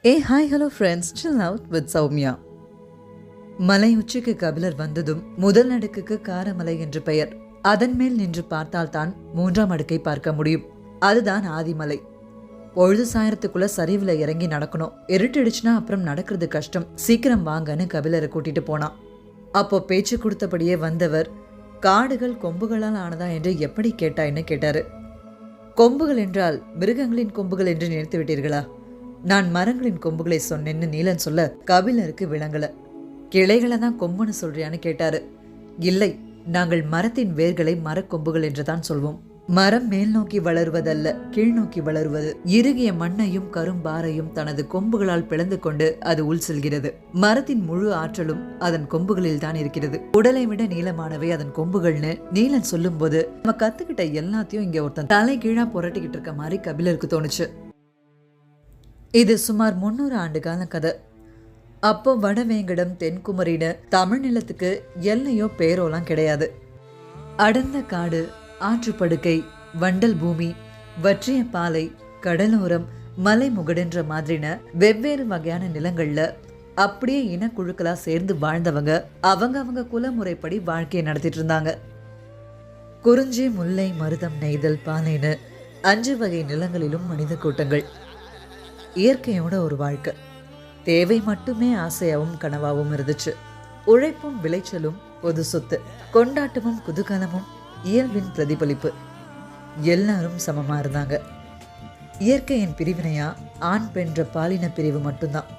Hi hello friends, chill out with Soumya. மலை உச்சிக்கு கபிலர் வந்ததும் முதல் அடுக்குக்கு காரமலை என்று பெயர். அதன் மேல் நின்று பார்த்தால்தான் மூன்றாம் அடுக்கை பார்க்க முடியும். அதுதான் ஆதிமலை. பொழுது சாயறதுக்குள்ள சரிவுல இறங்கி நடக்கணும். இருட்டுடுச்சுன்னா அப்புறம் நடக்கிறது கஷ்டம். சீக்கிரம் வாங்கன்னு கபிலரை கூட்டிட்டு போனான். அப்போ பேச்சு கொடுத்தபடியே வந்தவர், காடுகள் கொம்புகளால் ஆனதா என்று எப்படி கேட்டாய்ன்னு கேட்டாரு. கொம்புகள் என்றால் மிருகங்களின் கொம்புகள் என்று நினைத்து விட்டீர்களா? நான் மரங்களின் கொம்புகளை சொன்னேன்னு நீலன் சொல்ல கபிலருக்கு விளங்கல. கிளைகளை தான் கொம்புன்னு சொல்றியான்னு கேட்டாரு. இல்லை, நாங்கள் மரத்தின் வேர்களை மரக்கொம்புகள் என்றுதான் சொல்வோம். மரம் மேல் நோக்கி வளருவதல்ல, கீழ் நோக்கி வளருவது. இறுகிய மண்ணையும் கரும்பாறையும் தனது கொம்புகளால் பிளந்து கொண்டு அது உள் செல்கிறது. மரத்தின் முழு ஆற்றலும் அதன் கொம்புகளில் தான் இருக்கிறது. உடலை விட நீளமானவை அதன் கொம்புகள்னு நீலன் சொல்லும் போது நம்ம கத்துக்கிட்ட எல்லாத்தையும் இங்க ஒருத்தன் தலை கீழா புரட்டிக்கிட்டு இருக்க மாதிரி கபிலருக்கு தோணுச்சு. இது சுமார் 300 ஆண்டு கால கதை. அப்போ வடவேங்கடம் தென்குமரின்னு தமிழ் நிலத்துக்கு எல்லையோ பேரோலாம் கிடையாது. அடர்ந்த காடு, ஆற்றுப்படுக்கை, வண்டல் பூமி, வற்றிய பாலை, கடலோரம், மலை முகடுன்ற மாதிரின வெவ்வேறு வகையான நிலங்கள்ல அப்படியே இனக்குழுக்களா சேர்ந்து வாழ்ந்தவங்க அவங்க குலமுறைப்படி வாழ்க்கையை நடத்திட்டு இருந்தாங்க. குறிஞ்சி, முல்லை, மருதம், நெய்தல், பாலைன்னு 5 வகை நிலங்களிலும் மனித கூட்டங்கள். இயற்கையோட ஒரு வாழ்க்கை. தேவை மட்டுமே ஆசையாவும் கனவாவும் இருந்துச்சு. உழைப்பும் விளைச்சலும் பொது சொத்து. கொண்டாட்டமும் குதூகலமும் இயல்பின் பிரதிபலிப்பு. எல்லாரும் சமமா இருந்தாங்க. இயற்கையின் பிரிவினையா ஆண் பெண்ற பாலின பிரிவு மட்டும்தான்.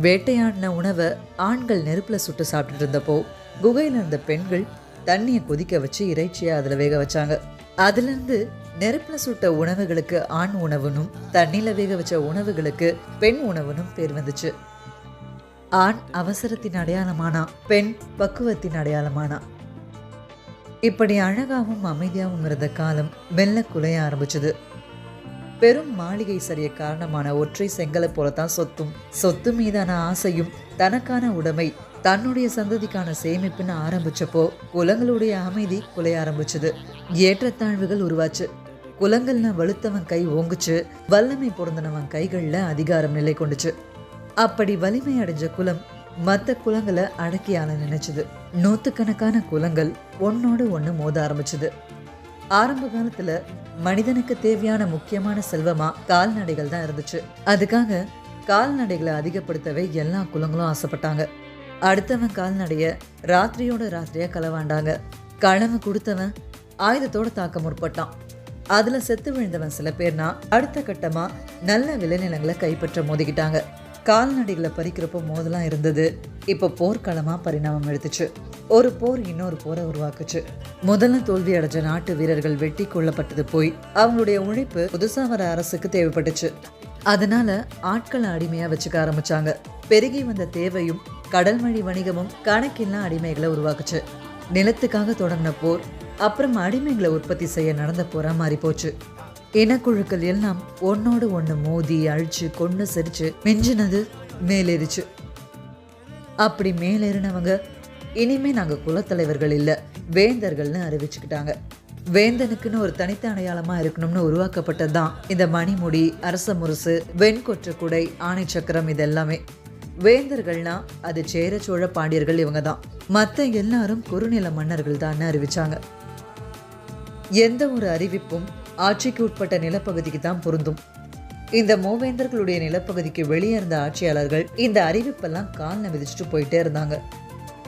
வேட்டையாடின உணவை ஆண்கள் நெருப்புல சுட்டு சாப்பிட்டு இருந்தப்போ குகையில இருந்த பெண்கள் தண்ணியை கொதிக்க வச்சு இறைச்சியை அதுல வேக வச்சாங்க. அதுல இருந்து நெருப்புல சுட்ட உணவுகளுக்கு ஆண் உணவுனும், தண்ணில வேக வச்ச உணவுகளுக்கு பெண் உணவுனும் பேர் வந்துச்சு. ஆண் அவசரத்தின் அடையாளமானா, பெண் பக்குவத்தின் அடையாளமானா. இப்படி அழகாவும் அமைதியாகவும் இருந்த காலம் மெல்ல குலைய ஆரம்பிச்சது. பெரும் மாளிகை சரிய காரணமான ஒற்றை செங்கலை போலத்தான் சொத்து மீதான ஆசையும் தனக்கான உடைமை, தன்னுடைய சந்ததிக்கான சேமிப்புன்னு ஆரம்பிச்சப்போ குலங்களுடைய அமைதி குலைய ஆரம்பிச்சது. ஏற்றத்தாழ்வுகள் உருவாச்சு. குலங்கள்னா வலுத்தவன் கை ஓங்குச்சு, வல்லமை பொருந்தினவன் கைகள்ல அதிகாரம் நிலை கொண்டுச்சு. அப்படி வலிமை அடைஞ்ச குலம் மற்ற குலங்களை அடக்கியால நினைச்சது. 100கணக்கான குலங்கள் ஒன்னோடு ஒண்ணு மோத ஆரம்பிச்சது. ஆரம்ப காலத்துல மனிதனுக்கு தேவையான முக்கியமான செல்வமா கால்நடைகள் தான் இருந்துச்சு. அதுக்காக கால்நடைகளை அதிகப்படுத்தவே எல்லா குலங்களும் ஆசைப்பட்டாங்க. அடுத்தவன் கால்நடைய ராத்திரியோட ராத்திரியா களவாண்டாங்க. களவு கொடுத்தவன் ஆயுதத்தோட தாக்க முற்பட்டான். அதுல செத்து விழுந்தவன் சில பேர்னா அடுத்த கட்டமா நல்ல விளைநிலங்களை கைப்பற்ற மோதிக்கிட்டாங்க. கால்நடைகளை பறிக்கிறப்போ மோதலாம் இருந்தது. இப்போ போர்க்களமா பரிணாமம் எடுத்துச்சு. ஒரு போர் இன்னொரு போரை உருவாக்குச்சு. முதல்ல தோல்வி அடைஞ்ச நாட்டு வீரர்கள் வெட்டி கொள்ளப்பட்டது போய் அவங்களுடைய உழைப்பு புதுசா வர அரசுக்கு தேவைப்பட்டுச்சு. அதனால ஆட்களை அடிமையா வச்சுக்க ஆரம்பிச்சாங்க. பெருகி வந்த தேவையும் கடல் வழி வணிகமும் கணக்கில்லா அடிமைகளை உருவாக்குச்சு. நிலத்துக்காக தொடங்கின போர் அப்புறம் அடிமைகளை உற்பத்தி செய்ய நடந்த போரா மாறி போச்சு. இனக்குழுக்கள் எல்லாம் ஒன்னோடு ஒண்ணு மோதி அழிச்சு கொண்டு செரிச்சு மிஞ்சினது மேலேறிச்சு. அப்படி மேலேறினவங்க இனிமே நாங்க குலத்தலைவர்கள் இல்ல, வேந்தர்கள்னு அறிவிச்சுக்கிட்டாங்க. வேந்தனுக்குன்னு ஒரு தனித்த அடையாளமா இருக்கணும்னு உருவாக்கப்பட்டதுதான் இந்த மணிமுடி, அரச முரசு, வெண்கொற்ற குடை, ஆணை சக்கரம். இது எல்லாமே வேந்தர்கள்னா அது சேர சோழ பாண்டியர்கள் இவங்க தான். மற்ற எல்லாரும் குறுநில மன்னர்கள் தான் அறிவிச்சாங்க. எந்த ஒரு அறிவிப்பும் ஆட்சிக்கு உட்பட்ட நிலப்பகுதிக்கு தான் பொருந்தும். இந்த மூவேந்தர்களுடைய நிலப்பகுதிக்கு வெளியே இருந்த ஆட்சியாளர்கள் இந்த அறிவிப்பெல்லாம் கால்ல விதிச்சுட்டு போயிட்டே இருந்தாங்க.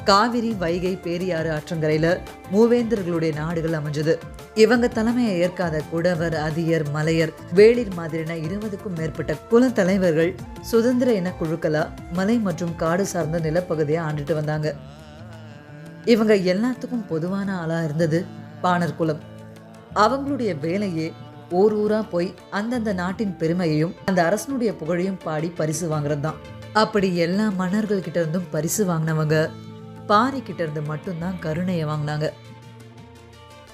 காவிரி, வைகை, பேரியாறு ஆற்றங்கரையில மூவேந்தர்களுடைய நாடுகள் அமைஞ்சது. இவங்க தலைமையை ஏற்காத குடவர், அதியர், மலையர், வேளிர் மாதிரின 20க்கும் மேற்பட்ட குல தலைவர்கள் சுதந்திர இன குழுக்களா மலை மற்றும் காடு சார்ந்த நிலப்பகுதியை ஆண்டுட்டு வந்தாங்க. இவங்க எல்லாத்துக்கும் பொதுவான ஆளா இருந்தது பாணர் குலம். அவங்களுடைய வேலையே ஊர் ஊரா போய் அந்தந்த நாட்டின் பெருமையையும் அந்த அரசனுடைய புகழையும் பாடி பரிசு வாங்குறது தான். அப்படி எல்லா மன்னர்கள் கிட்ட இருந்தும் பரிசு வாங்கினவங்க பாரி கிட்ட இருந்து மட்டும்தான் கருணையை வாங்கினாங்க.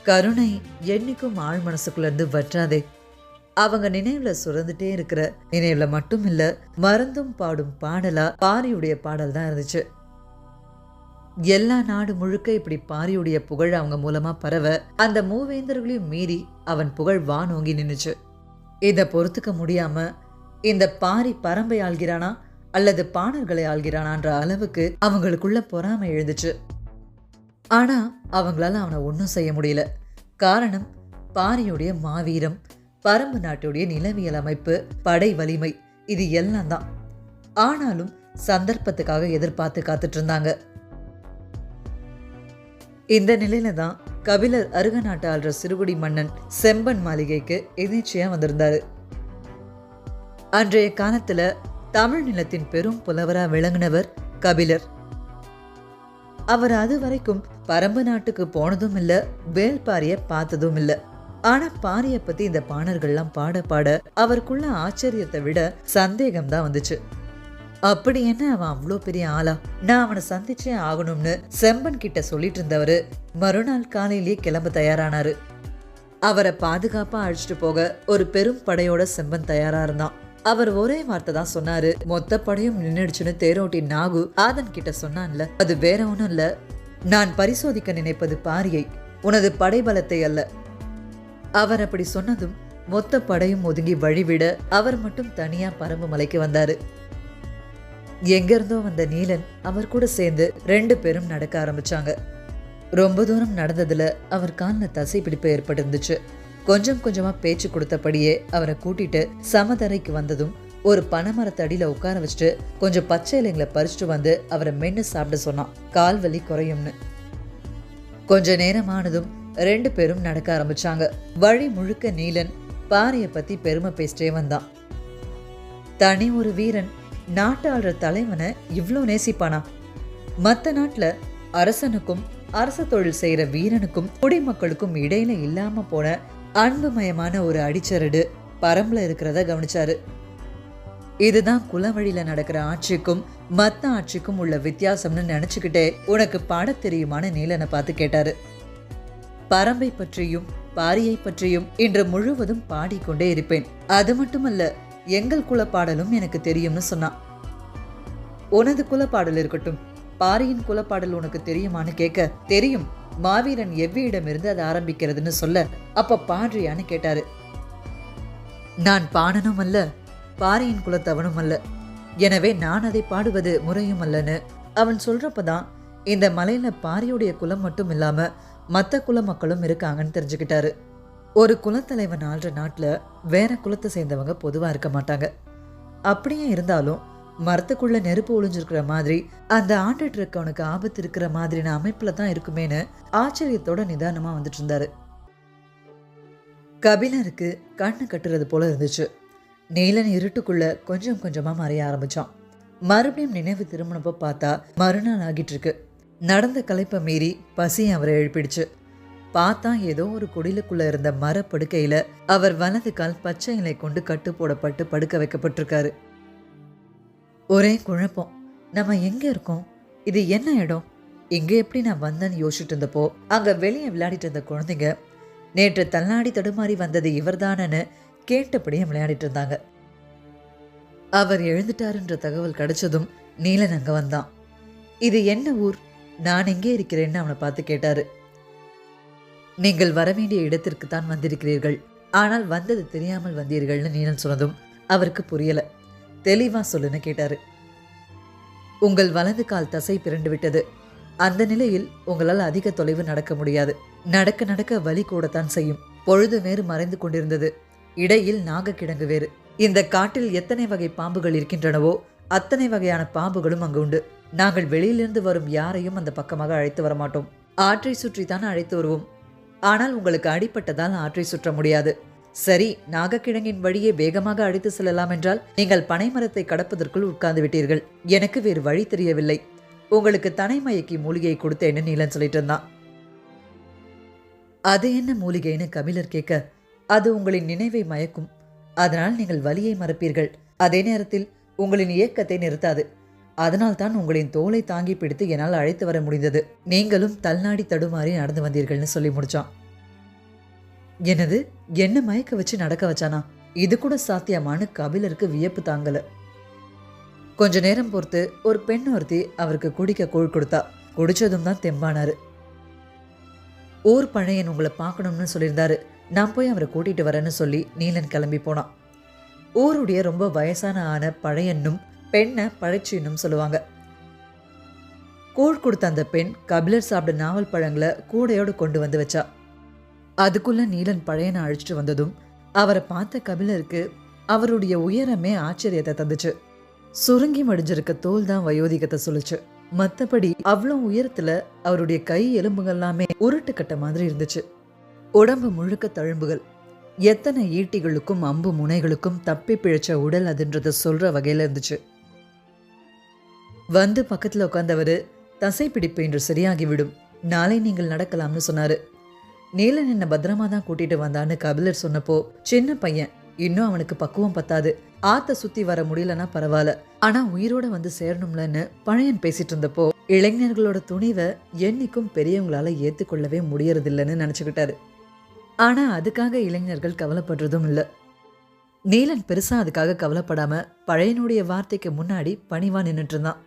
கருணை என்னைக்கும் ஆழ் மனசுக்குள்ள இருந்து வற்றாதே. அவங்க நினைவுல சுரந்துட்டே இருக்கிற நினைவுல மட்டும் இல்ல, மறந்தும் பாடும் பாடலா பாரியுடைய பாடல் தான் இருந்துச்சு. எல்லா நாடு முழுக்க இப்படி பாரியுடைய புகழ் அவங்க மூலமா பரவ அந்த மூவேந்தர்களையும் மீறி அவன் புகழ் வானோங்கி நின்னுச்சு. இதை பொறுத்துக்க முடியாம இந்த பாரி பரம்பை ஆள்கிறானா அல்லது பாணர்களை ஆள்கிறானான்ற அளவுக்கு அவங்களுக்குள்ள பொறாமை எழுந்துச்சு. ஆனா அவங்களால அவனை ஒன்றும் செய்ய முடியல. காரணம், பாரியுடைய மாவீரம், பரம்பு நாட்டுடைய நிலவியல் அமைப்பு, படை வலிமை, இது எல்லாம் தான். ஆனாலும் சந்தர்ப்பத்துக்காக எதிர்பார்த்து காத்துட்டு இருந்தாங்க. இந்த நிலையில தான் கபிலர் அருக நாட்டு ஆள்ற சிறுகுடி மன்னன் செம்பன் மாளிகைக்கு எதிர்ச்சியா வந்திருந்தாரு. அன்றைய காலத்துல தமிழ் நிலத்தின் பெரும் புலவரா விளங்கினவர் கபிலர். அவர் அது வரைக்கும் பரம்பு நாட்டுக்கு போனதும் இல்ல, வேல்பாரிய பார்த்ததும் இல்ல. ஆனா பாரிய பத்தி இந்த பாணர்கள்லாம் பாட பாட அவருக்குள்ள ஆச்சரியத்தை விட சந்தேகம் தான் வந்துச்சு. அப்படி என்ன அவன் அவ்வளோ பெரிய ஆளா, நான் அவனை சந்திச்சே ஆகணும்னு செம்பன் கிட்ட சொல்லிட்டு இருந்தவரு மறுநாள் காலையிலேயே கிளம்ப தயாரானாரு. அவரை பாதுகாப்பா அழைச்சிட்டு போக ஒரு பெரும் படையோட செம்பன் தயாரா இருந்தான். அவர் ஒரே வார்த்தை தான் சொன்னாரு. மொத்த படையும் நின்னுடுச்சுன்னு தேரோட்டி நாகு ஆதன் கிட்ட சொன்னான்ல, அது வேற ஒன்றும் இல்ல, நான் பரிசோதிக்க நினைப்பது பாரியை, உனது படைபலத்தை அல்ல. அவர் அப்படி சொன்னதும் மொத்த படையும் ஒதுங்கி வழிவிட அவர் மட்டும் தனியா பரம்பு மலைக்கு வந்தாரு. எங்கிருந்தோ வந்த நீலன் அவர் கூட சேர்ந்து 2 பேரும் நடக்க ஆரம்பிச்சாங்க. ரொம்ப தூரம் நடந்ததுல அவர் காலில் தசை பிடிப்பு ஏற்பட்டிருந்துச்சு. கொஞ்சம் கொஞ்சமா பேச்சு கொடுத்தபடியே அவரை கூட்டிட்டு சமதரைக்கு வந்ததும் ஒரு பனைமரத்தடியில உட்கார வச்சுட்டு கொஞ்சம் பச்சை இலைங்களை பறிச்சுட்டு வந்து அவரை மென்னு சாப்பிட சொன்னான், கால் வலி குறையும்னு. கொஞ்ச நேரம் ஆனதும் 2 பேரும் நடக்க ஆரம்பிச்சாங்க. வழி முழுக்க நீலன் பாரிய பத்தி பெருமை பேசிட்டே வந்தான். தனி ஒரு வீரன் நாட்டு ஆள்ற தலைவனை இவ்வளோ நேசிப்பானா? மற்ற நாட்டுல அரசனுக்கும் அரச தொழில் செய்யற வீரனுக்கும் குடிமக்களுக்கும் இடையில இல்லாம போன அன்புமயமான ஒரு அடிச்சரடு பரம்புல இருக்கிறத கவனிச்சாரு. இதுதான் குலவழியில நடக்கிற ஆட்சிக்கும் மத்த ஆட்சிக்கும் உள்ள வித்தியாசம்னு நினைச்சுக்கிட்டே உனக்கு பாட தெரியுமான நீலனை பார்த்து கேட்டாரு. பரம்பை பற்றியும் பாரியை பற்றியும் இன்று முழுவதும் பாடிக்கொண்டே இருப்பேன். அது மட்டுமல்ல, எங்கள் குலப்பாடலும் எனக்கு தெரியும்னு சொன்னான். உனது குலப்பாடல் இருக்கட்டும், பாரியின் குலப்பாடல் உனக்கு தெரியுமான்னு கேட்க, தெரியும், மாவீரன் எவ்வியிடமிருந்து அதை ஆரம்பிக்கிறதுன்னு சொல்ல, அப்ப பாடுறியான்னு கேட்டாரு. நான் பாணனும் அல்ல, பாரியின் குலத்தவனும் அல்ல, எனவே நான் அதை பாடுவது முறையும் அல்லன்னு அவன் சொல்றப்பதான் இந்த மலையில பாரியுடைய குலம் மட்டும் இல்லாம மற்ற குல மக்களும் இருக்காங்கன்னு தெரிஞ்சுக்கிட்டாரு. ஒரு குலத்தலைவன் ஆள்ற நாட்டுல வேற குலத்தை சேர்ந்தவங்க பொதுவா இருக்க மாட்டாங்க. அப்படியே இருந்தாலும் மரத்துக்குள்ள நெருப்பு ஒளிஞ்சிருக்கிற மாதிரி, அந்த ஆண்டுட்டு இருக்கவனுக்கு ஆபத்து இருக்கிற மாதிரின அமைப்புல தான் இருக்குமேனு ஆச்சரியத்தோட நிதானமா வந்துட்டு இருந்தாரு. கபிலருக்கு கண்ணு கட்டுறது போல இருந்துச்சு. நீலன் இருட்டுக்குள்ள கொஞ்சம் கொஞ்சமா மறைய ஆரம்பிச்சான். மறுபடியும் நினைவு திரும்பினப்போ பார்த்தா மறுநாள் ஆகிட்டு இருக்கு. நடந்த களைப்பை மீறி பசி அவரை எழுப்பிடுச்சு. பார்த்தா ஏதோ ஒரு குடிலுக்குள்ள இருந்த மரப்படுக்கையில அவர் வலது கால் பச்சை இலை கொண்டு கட்டு போடப்பட்டு படுக்க வைக்கப்பட்டிருக்காரு. ஒரே குழப்பம். நம்ம எங்க இருக்கோம்? இது என்ன இடம்? இங்க எப்படி நான் வந்தேன்னு யோசிச்சுட்டு இருந்தப்போ அங்க வெளியே விளையாடிட்டு இருந்த குழந்தைங்க நேற்று தள்ளாடி தடுமாறி வந்தது இவர்தானன்னு கேட்டபடியே விளையாடிட்டு இருந்தாங்க. அவர் எழுந்துட்டாருன்ற தகவல் கிடைச்சதும் நீலன் அங்க வந்தான். இது என்ன ஊர், நான் எங்கே இருக்கிறேன்னு அவனை பார்த்து கேட்டாரு. நீங்கள் வரவேண்டிய இடத்திற்கு தான் வந்திருக்கிறீர்கள், ஆனால் வந்தது தெரியாமல் வந்தீர்கள்னு நீலன் சொன்னதும் அவருக்கு புரியல. தெளிவா சொல்லுன்னு கேட்டாரு. உங்கள் வலது கால் தசை பிறண்டு விட்டது. அந்த நிலையில் உங்களால் அதிக தொலைவு நடக்க முடியாது. நடக்க நடக்க வலி கூடத்தான் செய்யும். பொழுது வேறு மறைந்து கொண்டிருந்தது. இடையில் நாகக்கிடங்கு வேறு. இந்த காட்டில் எத்தனை வகை பாம்புகள் இருக்கின்றனவோ அத்தனை வகையான பாம்புகளும் அங்கு உண்டு. நாங்கள் வெளியிலிருந்து வரும் யாரையும் அந்த பக்கமாக அழைத்து வரமாட்டோம். ஆற்றை சுற்றித்தான் அழைத்து வருவோம். ஆனால் உங்களுக்கு அடிப்பட்டதால் ஆற்றை சுற்ற முடியாது. சரி, நாகக்கிழங்கின் வழியே வேகமாக அழைத்து செல்லலாம் என்றால் நீங்கள் பனைமரத்தை கடப்பதற்குள் உட்கார்ந்து விட்டீர்கள். எனக்கு வேறு வழி தெரியவில்லை. உங்களுக்கு தனைமயக்கி மூலிகையை கொடுத்தேன்னு நீலன் சொல்லிட்டு இருந்தான். அது என்ன மூலிகைன்னு கபிலர் கேட்க, அது உங்களின் நினைவை மயக்கும். அதனால் நீங்கள் வலியை மறப்பீர்கள். அதே நேரத்தில் உங்களின் இயக்கத்தை நிறுத்தாது. அதனால் தான் உங்களின் தோலை தாங்கி பிடித்து என்னால் அழைத்து வர முடிந்தது. நீங்களும் தள்ளாடி தடுமாறி நடந்து வந்தீர்கள்னு சொல்லி முடிச்சான். என்னது, என்ன மயக்க வச்சு நடக்க வச்சானா? இது கூட சாத்தியமானு கபிலருக்கு வியப்பு தாங்கல. கொஞ்ச நேரம் பொறுத்து ஒரு பெண் ஒருத்தி அவருக்கு குடிக்க கூழ் கொடுத்தா. குடிச்சதும் தான் தெம்பானாரு. ஊர் பழையன் உங்களை பார்க்கணும்னு சொல்லியிருந்தாரு. நான் போய் அவரை கூட்டிட்டு வரேன்னு சொல்லி நீலன் கிளம்பி போனான். ஊருடைய ரொம்ப வயசான ஆன பழையன்னும் பெண்ணை பழைச்சின்னும் சொல்லுவாங்க. கூழ் கொடுத்த அந்த பெண் கபிலர் சாப்பிட நாவல் பழங்களை கூடையோடு கொண்டு வந்து வச்சா. அதுக்குள்ள நீலன் பழையனை அழைச்சிட்டு வந்ததும் அவரை பார்த்த கபிலருக்கு அவருடைய உயரமே ஆச்சரியத்தை தந்துச்சு. சுருங்கி மடிஞ்சிருக்க தோல் தான் வயோதிகத்தை சொல்லுச்சு. மற்றபடி அவ்வளோ உயரத்துல அவருடைய கை எலும்புகள் எல்லாமே உருட்டு கட்ட மாதிரி இருந்துச்சு. உடம்பு முழுக்க தழும்புகள். எத்தனை ஈட்டிகளுக்கும் அம்பு முனைகளுக்கும் தப்பி பிழைச்ச உடல் அதுன்றத சொல்ற வகையில இருந்துச்சு. வந்து பக்கத்துல உட்கார்ந்தவரு, தசை பிடிப்பு இன்று சரியாகிவிடும், நாளை நீங்கள் நடக்கலாம்னு சொன்னாரு. நீலன் என்ன பத்திரமா தான் கூட்டிட்டு வந்தான்னு கபிலர் சொன்னப்போ, சின்ன பையன், இன்னும் அவனுக்கு பக்குவம் பத்தாது, ஆத்த சுத்தி வர முடியலன்னா பரவாயில்ல, ஆனா உயிரோட வந்து சேரணும்லன்னு பழையன் பேசிட்டு இருந்தப்போ, இளைஞர்களோட துணிவை என்னைக்கும் பெரியவங்களால ஏத்துக்கொள்ளவே முடியறதில்லைன்னு நினைச்சுக்கிட்டாரு. ஆனா அதுக்காக இளைஞர்கள் கவலைப்படுறதும் இல்லை. நீலன் பெருசா அதுக்காக கவலைப்படாம பழையனுடைய வார்த்தைக்கு முன்னாடி பணிவா நின்றுட்டு இருந்தான்.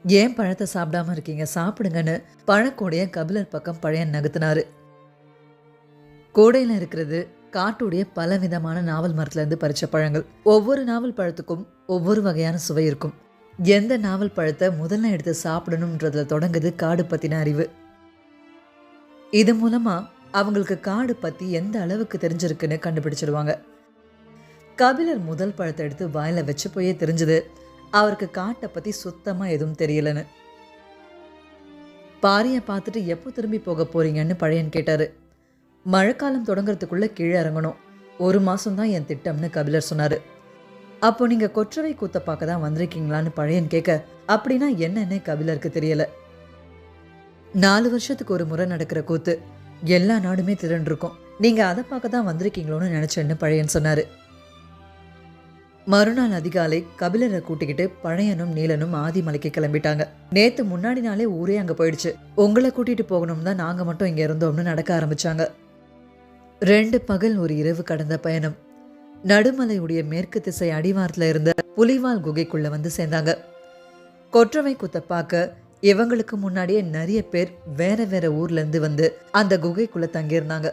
ஏன் பழத்தை சாப்பிடாம இருக்கீங்க, சாப்பிடுங்கன்னு பழக்கூடைய கபிலர் பக்கம் பழையன் நகர்த்தினாரு. கூடையில இருக்கிறது காட்டுடைய பல விதமான நாவல் மரத்துல இருந்து பறிச்ச பழங்கள். ஒவ்வொரு நாவல் பழத்துக்கும் ஒவ்வொரு வகையான சுவை இருக்கும். எந்த நாவல் பழத்தை முதல்ல எடுத்து சாப்பிடணும்ன்றதுல தொடங்குது காடு பத்தின அறிவு. இது மூலமா அவங்களுக்கு காடு பத்தி எந்த அளவுக்கு தெரிஞ்சிருக்குன்னு கண்டுபிடிச்சிருவாங்க. கபிலர் முதல் பழத்தை எடுத்து வாயில வச்சு போயே தெரிஞ்சது அவருக்கு காட்டை பத்தி சுத்தமா எதுவும் தெரியலன்னு. பாரிய பார்த்துட்டு எப்போ திரும்பி போக போறீங்கன்னு பழையன் கேட்டாரு. மழைக்காலம் தொடங்குறதுக்குள்ள கீழே இறங்கணும், 1 மாசம்தான் என் திட்டம்னு கபிலர் சொன்னாரு. அப்போ நீங்க கொற்றவை கூத்த பார்க்க தான் வந்திருக்கீங்களான்னு பழையன் கேட்க, அப்படின்னா என்னன்னு கபிலருக்கு தெரியல. 4 வருஷத்துக்கு ஒரு முறை நடக்கிற கூத்து, எல்லா நாடுமே திரண்டிருக்கும், நீங்க அதை பார்க்க தான் வந்திருக்கீங்களோன்னு நினைச்சேன்னு பழையன் சொன்னாரு. மறுநாள் அதிகாலை கபிலரை கூட்டிக்கிட்டு பழையனும் நீலனும் ஆதிமலைக்கு கிளம்பிட்டாங்க. நேத்து முன்னாடி நாளே ஊரே அங்க போயிடுச்சு. உங்களை கூட்டிட்டு போகணும் தான் நாங்க மட்டும் இங்க இருந்தோம்னு நடக்க ஆரம்பிச்சாங்க. 2 பகல் ஒரு இரவு கடந்த பயணம். நடுமலையுடைய மேற்கு திசை அடிவாரத்துல இருந்த புலிவால் குகைக்குள்ள வந்து சேர்ந்தாங்க. கொற்றவை குத்த பார்க்க இவங்களுக்கு முன்னாடியே நிறைய பேர் வேற வேற ஊர்ல இருந்து வந்து அந்த குகைக்குள்ள தங்கியிருந்தாங்க.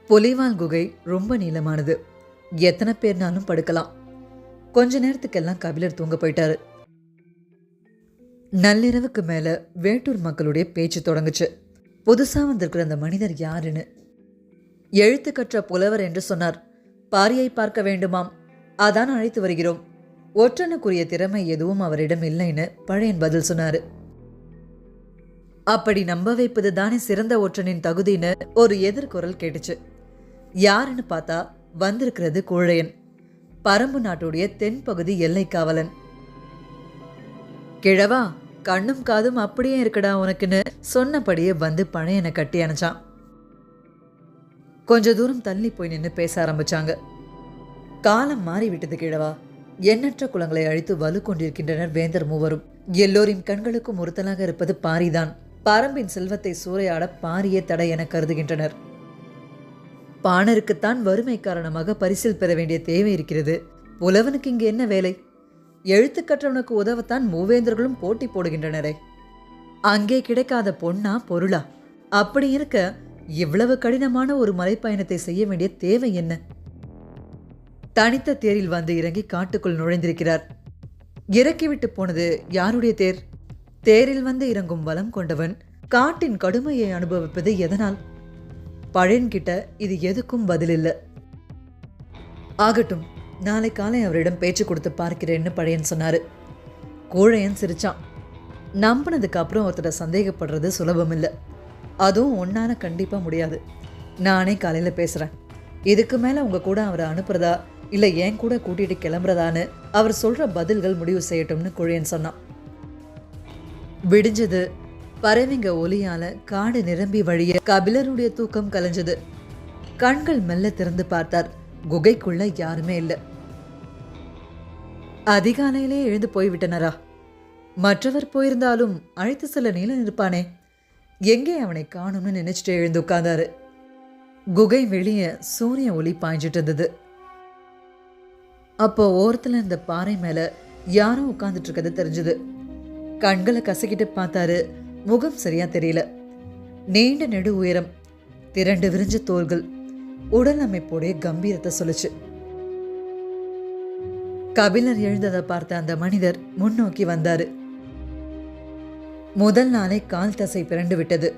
புலிவால் குகை ரொம்ப நீளமானது, எத்தனை பேர்னாலும் படுக்கலாம். கொஞ்ச நேரத்துக்கெல்லாம் கபிலர் தூங்க போயிட்டாரு. நள்ளிரவுக்கு மேல வேட்டூர் மக்களுடைய பேச்சு தொடங்குச்சு. புதுசா வந்திருக்கிற அந்த மனிதர் யாருன்னு. எழுத்து கற்ற புலவர் என்று சொன்னார். பாரியை பார்க்க வேண்டுமாம், அதான் அழைத்து வருகிறோம். ஒற்றனுக்குரிய திறமை எதுவும் அவரிடம் இல்லைன்னு பழையன் பதில் சொன்னாரு. அப்படி நம்ப வைப்பது தானே சிறந்த ஒற்றனின் தகுதின்னு ஒரு எதிர்குரல் கேட்டுச்சு. யாருன்னு பார்த்தா வந்திருக்கிறது கூழையன், பரம்பு நாட்டுடைய தென்பகுதி எல்லை காவலன். கிழவா, கண்ணும் காதும் அப்படியே இருக்குடா உனக்குன்னு சொன்னபடியே வந்து பழையனை கட்டி அணைச்சான். கொஞ்ச தூரம் தள்ளி போய் நின்று பேச ஆரம்பிச்சாங்க. காலம் மாறிவிட்டது கிழவா, எண்ணற்ற குலங்களை அழித்து வலு கொண்டிருக்கின்றனர் வேந்தர் மூவரும். எல்லோரின் கண்களுக்கும் ஒருத்தலாக இருப்பது பாரிதான். பரம்பின் செல்வத்தை சூறையாட பாரியே தடை என கருதுகின்றனர். பாணருக்குத்தான் வறுமை காரணமாக பரிசில் பெற வேண்டிய தேவை இருக்கிறது. புலவனுக்கு இங்கு என்ன வேலை? எழுத்து கற்றவனுக்கு உதவத்தான் மூவேந்தர்களும் போட்டி போடுகின்றனரே. அங்கே கிடைக்காத பொன்னா பொருளா? அப்படி இருக்க இவ்வளவு கடினமான ஒரு மலைப்பயணத்தை செய்ய வேண்டிய தேவை என்ன? தனித்த தேரில் வந்து இறங்கி காட்டுக்குள் நுழைந்திருக்கிறார். இறக்கிவிட்டு போனது யாருடைய தேர்? தேரில் வந்து இறங்கும் வலம் கொண்டவன் காட்டின் கடுமையை அனுபவிப்பது எதனால்? பழையன்கிட்ட இது எதுக்கும் பதில் இல்லை. ஆகட்டும், நாளை காலை அவரிடம் பேச்சு கொடுத்து பார்க்கிறேன்னு பழையன் சொன்னாரு. கூழையன் சிரிச்சான். நம்பினதுக்கு அப்புறம் ஒருத்தரை சந்தேகப்படுறது சுலபம் இல்லை, அதுவும் ஒன்னான கண்டிப்பா முடியாது. நானே காலையில பேசுறேன். இதுக்கு மேல உங்க கூட அவரை அனுப்புறதா இல்ல ஏன் கூட கூட்டிட்டு கிளம்புறதான்னு அவர் சொல்ற பதில்கள் முடிவு செய்யட்டும்னு கூழையன் சொன்னான். விடிஞ்சது. பறவைங்க ஒலியால காடு நிரம்பி வழிய கபிலருடைய தூக்கம் கலைஞ்சது. கண்கள் மெல்ல திறந்து பார்த்தார். குகைக்குள்ள யாருமே இல்லை. அதிகாலையிலே எழுந்து போய்விட்டனரா? மற்றவர் போயிருந்தாலும் அழைத்து செல்ல நீலன் இருப்பானே, எங்கே அவனை காணும்னு நினைச்சிட்டு எழுந்து உட்கார்ந்தாரு. குகை வெளியே சூரிய ஒளி பாய்ஞ்சிட்டு இருந்தது. அப்போ ஓரத்துல இருந்த பாறை மேல யாரும் உட்கார்ந்துட்டு இருக்கிறது தெரிஞ்சது. கண்களை கசக்கிட்டு பார்த்தாரு. முகம் சரியா தெரியல. நீண்ட நெடு உயரம், திரண்டு விரிஞ்ச தோள்கள், உடல் அமைப்போடைய கம்பீரத்தை சொல்லுச்சு. கபிலர் எழுந்ததை பார்த்த அந்த மனிதர் முன்னோக்கி வந்தாரு. முதல் நாளே கால் தசை பிறண்டு விட்டது.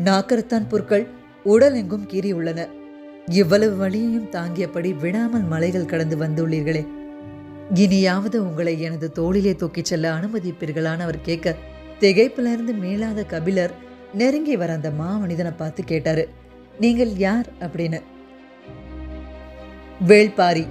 நாக்கரத்தான் புற்கள் உடல் எங்கும் கீறியுள்ளன. இவ்வளவு வழியையும் தாங்கியபடி விடாமல் மலைகள் கடந்து வந்துள்ளீர்களே, இனியாவது உங்களை எனது தோளிலே தூக்கிச் செல்ல அனுமதிப்பீர்களான்னு அவர் கேட்க, திகைப்பிலிருந்து மீளாத கபிலர் நெருங்கி வர அந்த மாமனிதனை பார்த்து கேட்டாரு, நீங்கள் யார் அப்படின்னு. வேள்பாரி